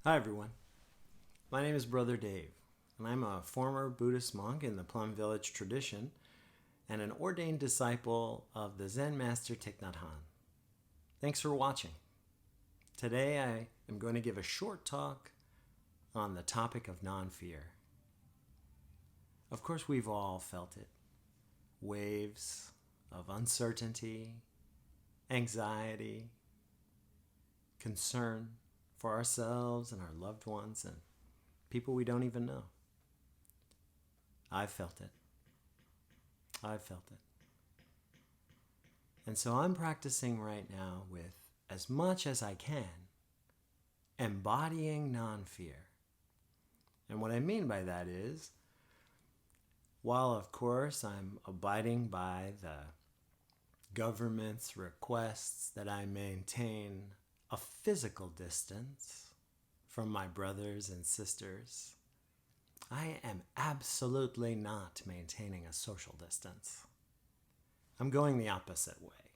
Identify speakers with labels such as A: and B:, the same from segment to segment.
A: Hi everyone, my name is Brother Dave, and I'm a former Buddhist monk in the Plum Village tradition and an ordained disciple of the Zen master Thich Nhat Hanh. Thanks for watching. Today I am going to give a short talk on the topic of non-fear. Of course we've all felt it. Waves of uncertainty, anxiety, concern for ourselves and our loved ones and people we don't even know. I've felt it. And so I'm practicing right now with, as much as I can, embodying non-fear. And what I mean by that is, while of course I'm abiding by the government's requests that I maintain a physical distance from my brothers and sisters, I am absolutely not maintaining a social distance. I'm going the opposite way.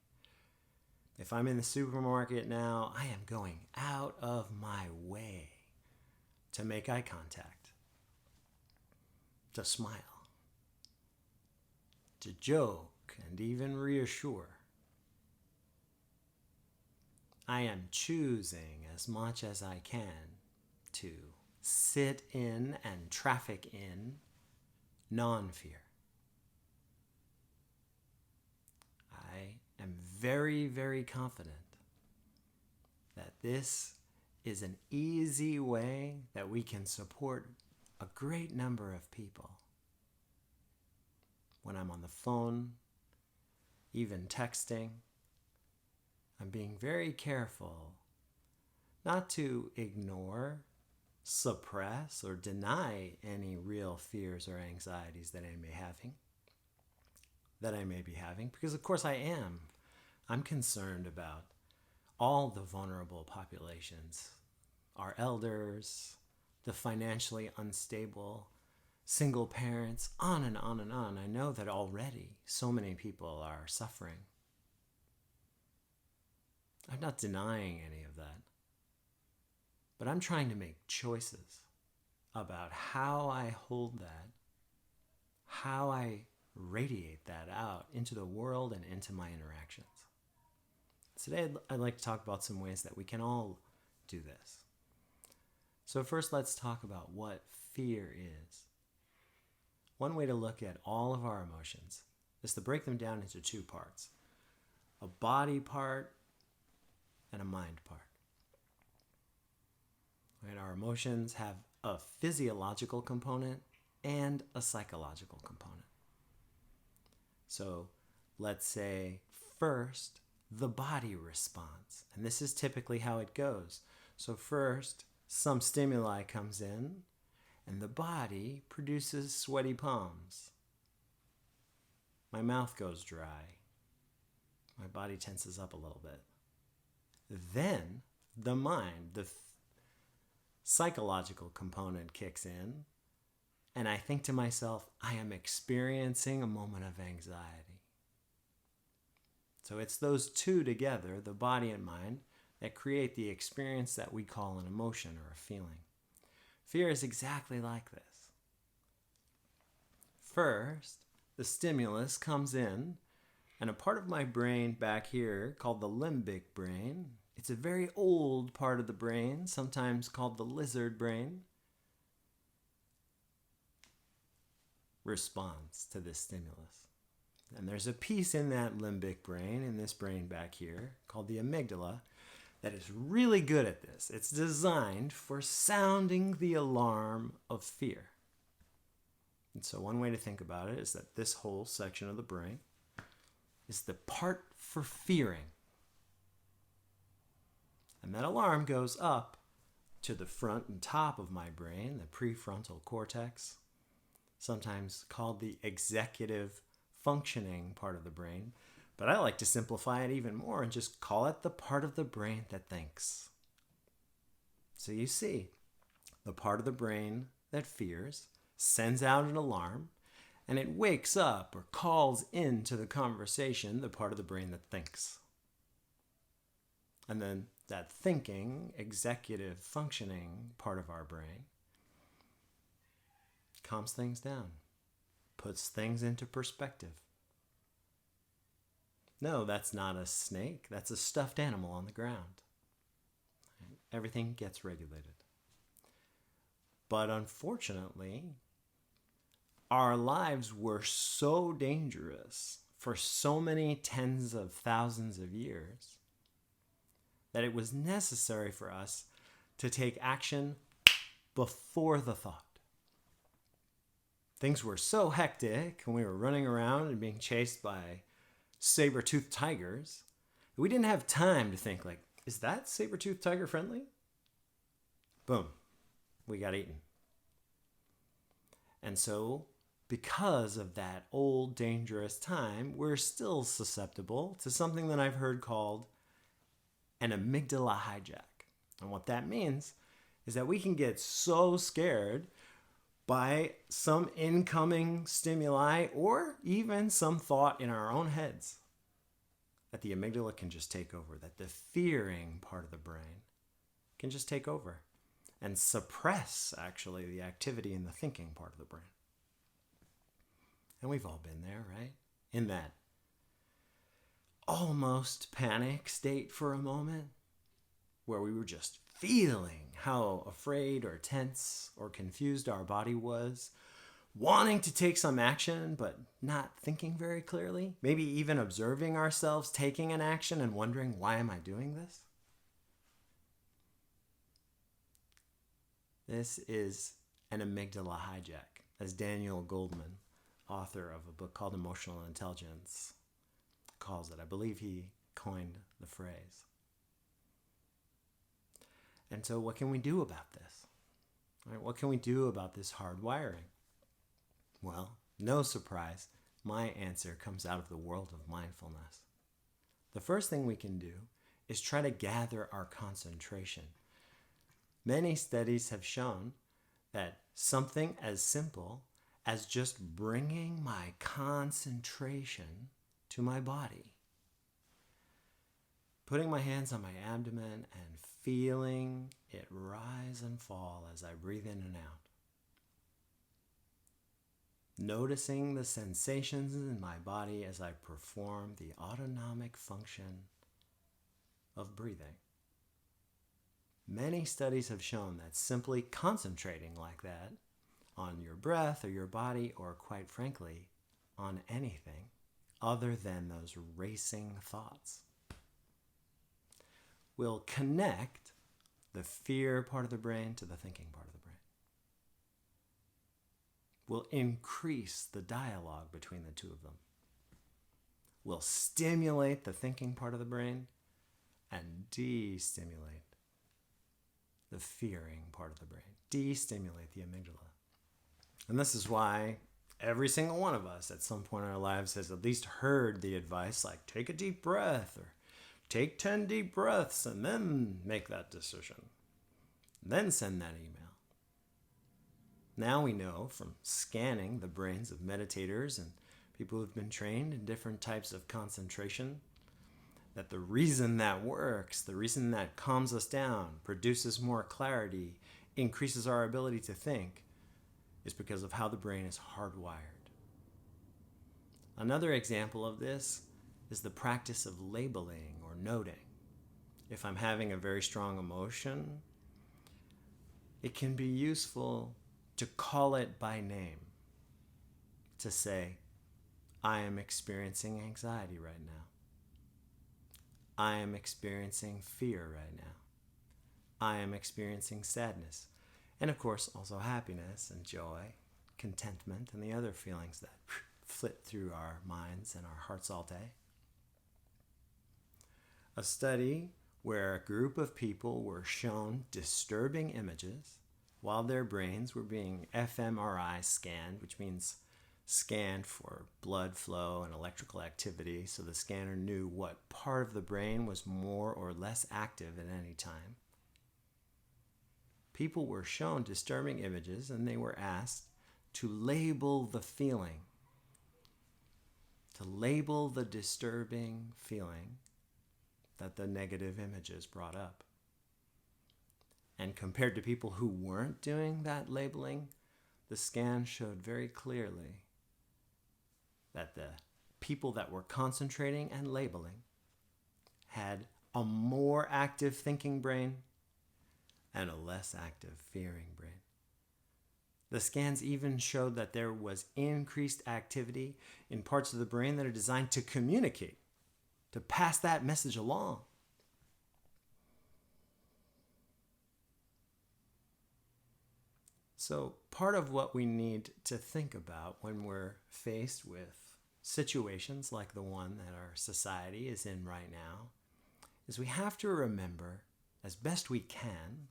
A: If I'm in the supermarket now, I am going out of my way to make eye contact, to smile, to joke, and even reassure. I am choosing as much as I can to sit in and traffic in non-fear. I am very, very confident that this is an easy way that we can support a great number of people. When I'm on the phone, even texting, I'm being very careful not to ignore, suppress, or deny any real fears or anxieties that I may be having, because of course I am. I'm concerned about all the vulnerable populations, our elders, the financially unstable, single parents, on and on and on. I know that already so many people are suffering. I'm not denying any of that. But I'm trying to make choices about how I hold that, how I radiate that out into the world and into my interactions. Today I'd like to talk about some ways that we can all do this. So first, let's talk about what fear is. One way to look at all of our emotions is to break them down into two parts: a body part and a mind part. Right? Our emotions have a physiological component and a psychological component. So let's say first, the body response. And this is typically how it goes. So first, some stimuli comes in, and the body produces sweaty palms. My mouth goes dry. My body tenses up a little bit. Then the mind, the psychological component kicks in, and I think to myself, I am experiencing a moment of anxiety. So it's those two together, the body and mind, that create the experience that we call an emotion or a feeling. Fear is exactly like this. First, the stimulus comes in, and a part of my brain back here called the limbic brain, it's a very old part of the brain, sometimes called the lizard brain, responds to this stimulus. And there's a piece in that limbic brain, in this brain back here, called the amygdala, that is really good at this. It's designed for sounding the alarm of fear. And so one way to think about it is that this whole section of the brain is the part for fearing. And that alarm goes up to the front and top of my brain, the prefrontal cortex, sometimes called the executive functioning part of the brain. But I like to simplify it even more and just call it the part of the brain that thinks. So you see, the part of the brain that fears sends out an alarm, and it wakes up or calls into the conversation the part of the brain that thinks. And then that thinking, executive functioning part of our brain, calms things down, puts things into perspective. No, that's not a snake. That's a stuffed animal on the ground. Everything gets regulated. But unfortunately, our lives were so dangerous for so many tens of thousands of years that it was necessary for us to take action before the thought. Things were so hectic and we were running around and being chased by saber-toothed tigers, we didn't have time to think like, is that saber-toothed tiger friendly? Boom, we got eaten. And so, because of that old dangerous time, we're still susceptible to something that I've heard called an amygdala hijack. And what that means is that we can get so scared by some incoming stimuli or even some thought in our own heads that the amygdala can just take over, that the fearing part of the brain can just take over and suppress actually the activity in the thinking part of the brain. And we've all been there, right? In that almost panic state for a moment where we were just feeling how afraid or tense or confused our body was, wanting to take some action but not thinking very clearly, maybe even observing ourselves taking an action and wondering, why am I doing this? This is an amygdala hijack, as Daniel Goleman, author of a book called Emotional Intelligence, calls it. I believe he coined the phrase. And so what can we do about this? Right? What can we do about this hard wiring? Well, no surprise, my answer comes out of the world of mindfulness. The first thing we can do is try to gather our concentration. Many studies have shown that something as simple as just bringing my concentration to my body, putting my hands on my abdomen and feeling it rise and fall as I breathe in and out, noticing the sensations in my body as I perform the autonomic function of breathing. Many studies have shown that simply concentrating like that on your breath or your body, or quite frankly, on anything other than those racing thoughts, will connect the fear part of the brain to the thinking part of the brain. Will increase the dialogue between the two of them. Will stimulate the thinking part of the brain and de-stimulate the fearing part of the brain. De-stimulate the amygdala. And this is why every single one of us at some point in our lives has at least heard the advice like, take a deep breath, or take 10 deep breaths and then make that decision. Then send that email. Now we know from scanning the brains of meditators and people who've been trained in different types of concentration that the reason that works, the reason that calms us down, produces more clarity, increases our ability to think, is because of how the brain is hardwired. Another example of this is the practice of labeling or noting. If I'm having a very strong emotion, it can be useful to call it by name, to say, I am experiencing anxiety right now. I am experiencing fear right now. I am experiencing sadness. And of course, also happiness and joy, contentment, and the other feelings that flit through our minds and our hearts all day. A study where a group of people were shown disturbing images while their brains were being fMRI scanned, which means scanned for blood flow and electrical activity, so the scanner knew what part of the brain was more or less active at any time. People were shown disturbing images and they were asked to label the feeling, to label the disturbing feeling that the negative images brought up. And compared to people who weren't doing that labeling, the scan showed very clearly that the people that were concentrating and labeling had a more active thinking brain and a less active fearing brain. The scans even showed that there was increased activity in parts of the brain that are designed to communicate, to pass that message along. So part of what we need to think about when we're faced with situations like the one that our society is in right now is we have to remember, as best we can,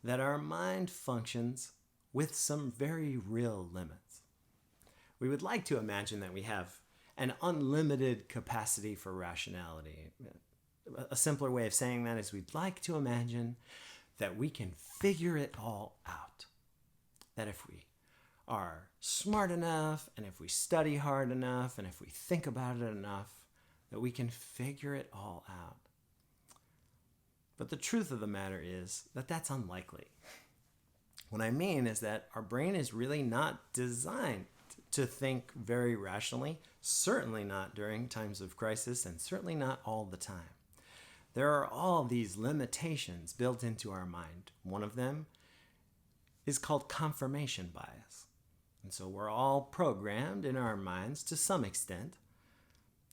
A: that our mind functions with some very real limits. We would like to imagine that we have an unlimited capacity for rationality. A simpler way of saying that is we'd like to imagine that we can figure it all out. That if we are smart enough, and if we study hard enough, and if we think about it enough, that we can figure it all out. But the truth of the matter is that that's unlikely. What I mean is that our brain is really not designed to think very rationally, certainly not during times of crisis, and certainly not all the time. There are all these limitations built into our mind. One of them is called confirmation bias. And so we're all programmed in our minds to some extent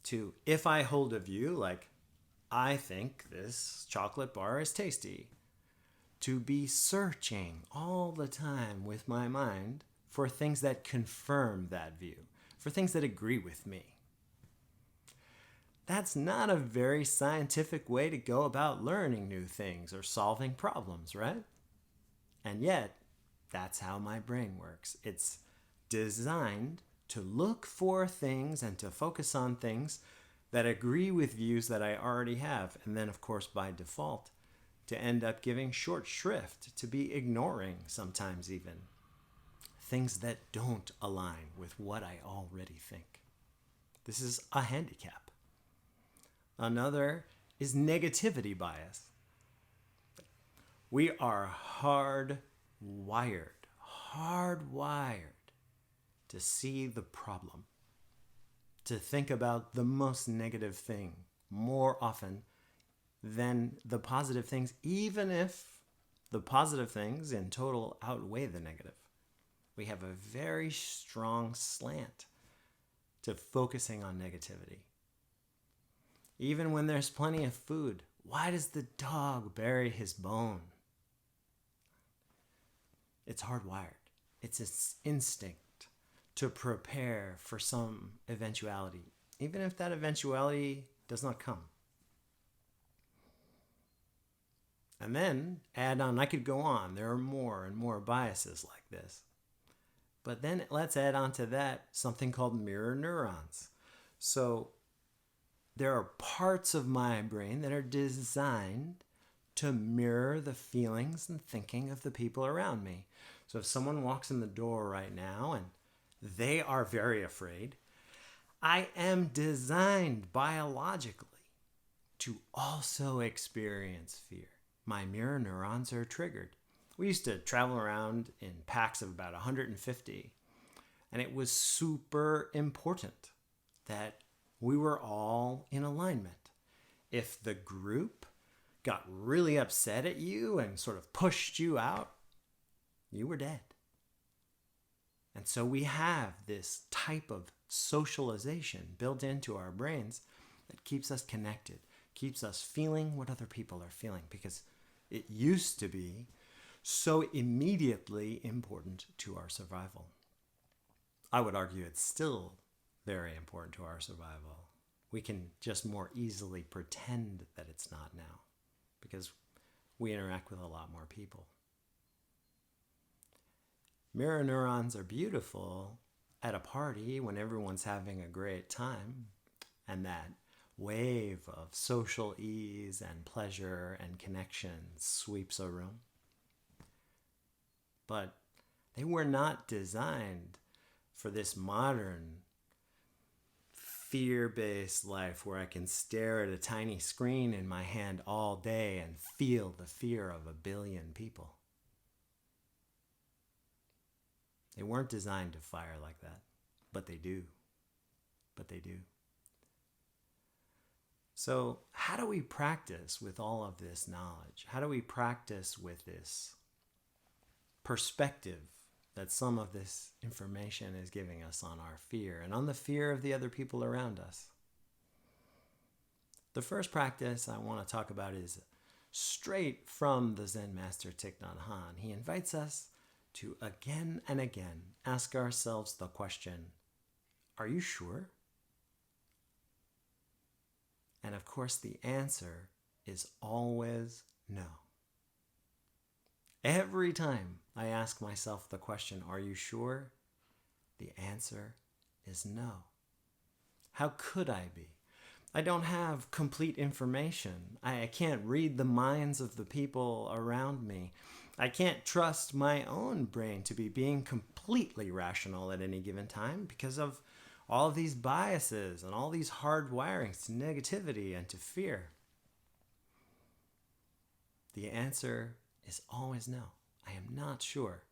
A: to, if I hold a view like, I think this chocolate bar is tasty, to be searching all the time with my mind for things that confirm that view, for things that agree with me. That's not a very scientific way to go about learning new things or solving problems, right? And yet, that's how my brain works. It's designed to look for things and to focus on things that agree with views that I already have. And then, of course, by default, to end up giving short shrift, to be ignoring sometimes even things that don't align with what I already think. This is a handicap. Another is negativity bias. We are hardwired to see the problem, to think about the most negative thing more often than the positive things, even if the positive things in total outweigh the negative. We have a very strong slant to focusing on negativity. Even when there's plenty of food, why does the dog bury his bone? It's hardwired. It's an instinct to prepare for some eventuality, even if that eventuality does not come. And then add on, I could go on, there are more and more biases like this. But then let's add on to that something called mirror neurons. So there are parts of my brain that are designed to mirror the feelings and thinking of the people around me. So if someone walks in the door right now and they are very afraid, I am designed biologically to also experience fear. My mirror neurons are triggered. We used to travel around in packs of about 150, and it was super important that we were all in alignment. If the group got really upset at you and sort of pushed you out, you were dead. And so we have this type of socialization built into our brains that keeps us connected, keeps us feeling what other people are feeling, because it used to be so immediately important to our survival. I would argue it's still very important to our survival. We can just more easily pretend that it's not now because we interact with a lot more people. Mirror neurons are beautiful at a party when everyone's having a great time, and that wave of social ease and pleasure and connection sweeps a room. But they were not designed for this modern fear-based life where I can stare at a tiny screen in my hand all day and feel the fear of a billion people. They weren't designed to fire like that, but they do. But they do. So how do we practice with all of this knowledge? How do we practice with this perspective that some of this information is giving us on our fear and on the fear of the other people around us? The first practice I want to talk about is straight from the Zen master Thich Nhat Hanh. He invites us to again and again ask ourselves the question, are you sure? And of course, the answer is always no. Every time I ask myself the question, are you sure? The answer is no. How could I be? I don't have complete information. I can't read the minds of the people around me. I can't trust my own brain to be being completely rational at any given time because of all of these biases and all these hard wirings to negativity and to fear. The answer is always no. I am not sure.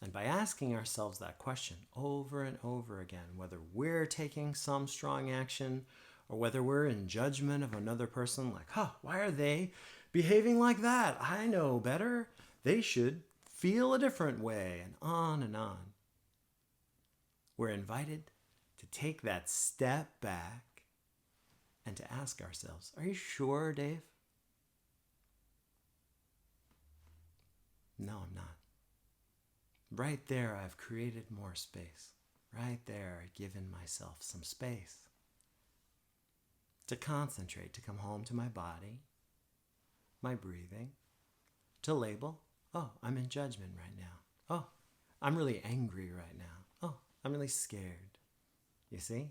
A: And by asking ourselves that question over and over again, whether we're taking some strong action or whether we're in judgment of another person, like, why are they behaving like that? I know better. They should feel a different way, and on and on. We're invited to take that step back and to ask ourselves, are you sure, Dave? No, I'm not. Right there, I've created more space. Right there, I've given myself some space to concentrate, to come home to my body, my breathing, to label, I'm in judgment right now. I'm really angry right now. I'm really scared. You see?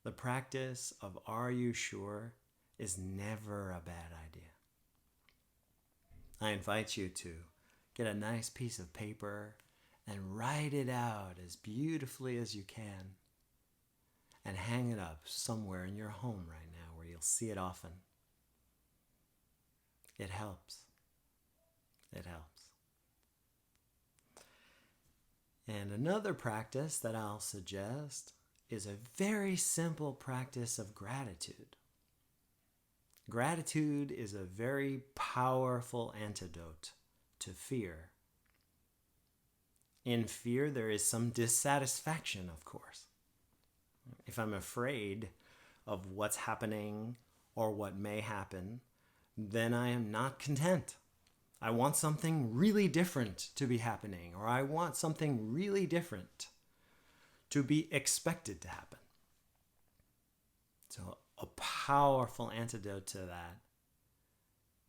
A: The practice of are you sure is never a bad idea. I invite you to get a nice piece of paper and write it out as beautifully as you can and hang it up somewhere in your home right now where you'll see it often. It helps. It helps. And another practice that I'll suggest is a very simple practice of gratitude. Gratitude is a very powerful antidote to fear. In fear, there is some dissatisfaction, of course. If I'm afraid of what's happening or what may happen, then I am not content. I want something really different to be happening, or I want something really different to be expected to happen. So a powerful antidote to that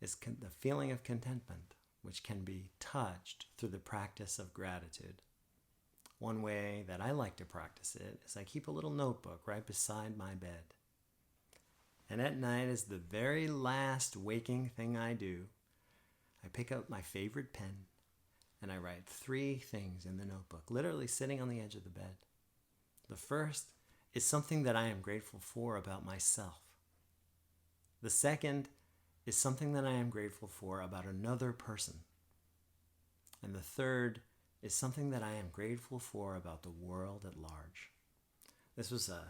A: is the feeling of contentment, which can be touched through the practice of gratitude. One way that I like to practice it is I keep a little notebook right beside my bed. And at night, as the very last waking thing I do, I pick up my favorite pen and I write 3 things in the notebook, literally sitting on the edge of the bed. The first is something that I am grateful for about myself. The second is something that I am grateful for about another person. And the third is something that I am grateful for about the world at large. This was a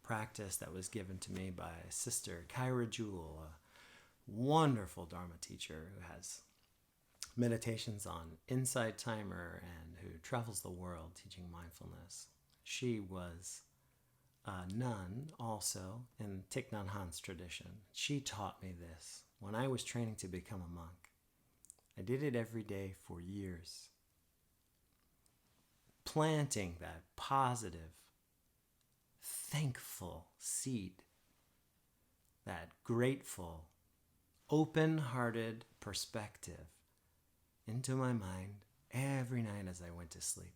A: practice that was given to me by Sister Kyra Jewell, a wonderful Dharma teacher who has meditations on Insight Timer and who travels the world teaching mindfulness. She was a nun also in Thich Nhat Hanh's tradition. She taught me this when I was training to become a monk. I did it every day for years, planting that positive, thankful seed, that grateful, open-hearted perspective into my mind every night as I went to sleep.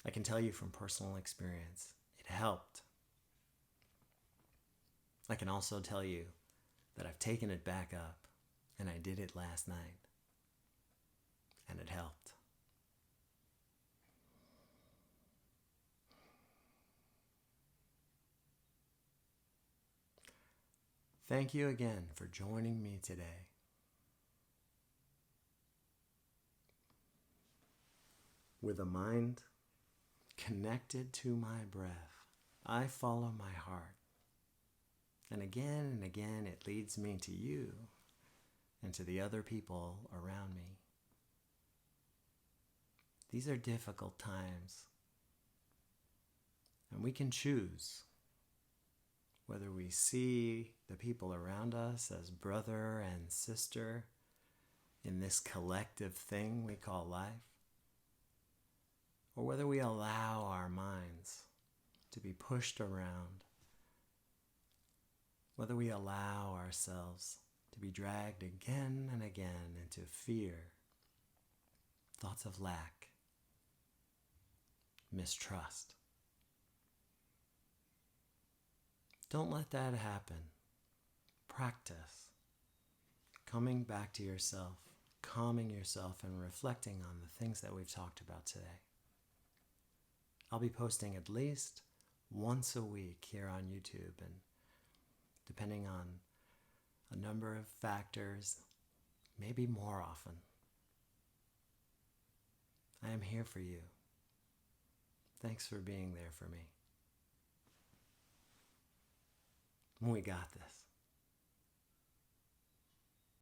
A: I can tell you from personal experience, it helped. I can also tell you that I've taken it back up, and I did it last night, and it helped. Thank you again for joining me today. With a mind connected to my breath, I follow my heart. And again, it leads me to you and to the other people around me. These are difficult times, and we can choose whether we see the people around us as brother and sister in this collective thing we call life, or whether we allow our minds to be pushed around, whether we allow ourselves to be dragged again and again into fear, thoughts of lack, mistrust. Don't let that happen. Practice coming back to yourself, calming yourself, and reflecting on the things that we've talked about today. I'll be posting at least once a week here on YouTube, and depending on a number of factors, maybe more often. I am here for you. Thanks for being there for me. We got this.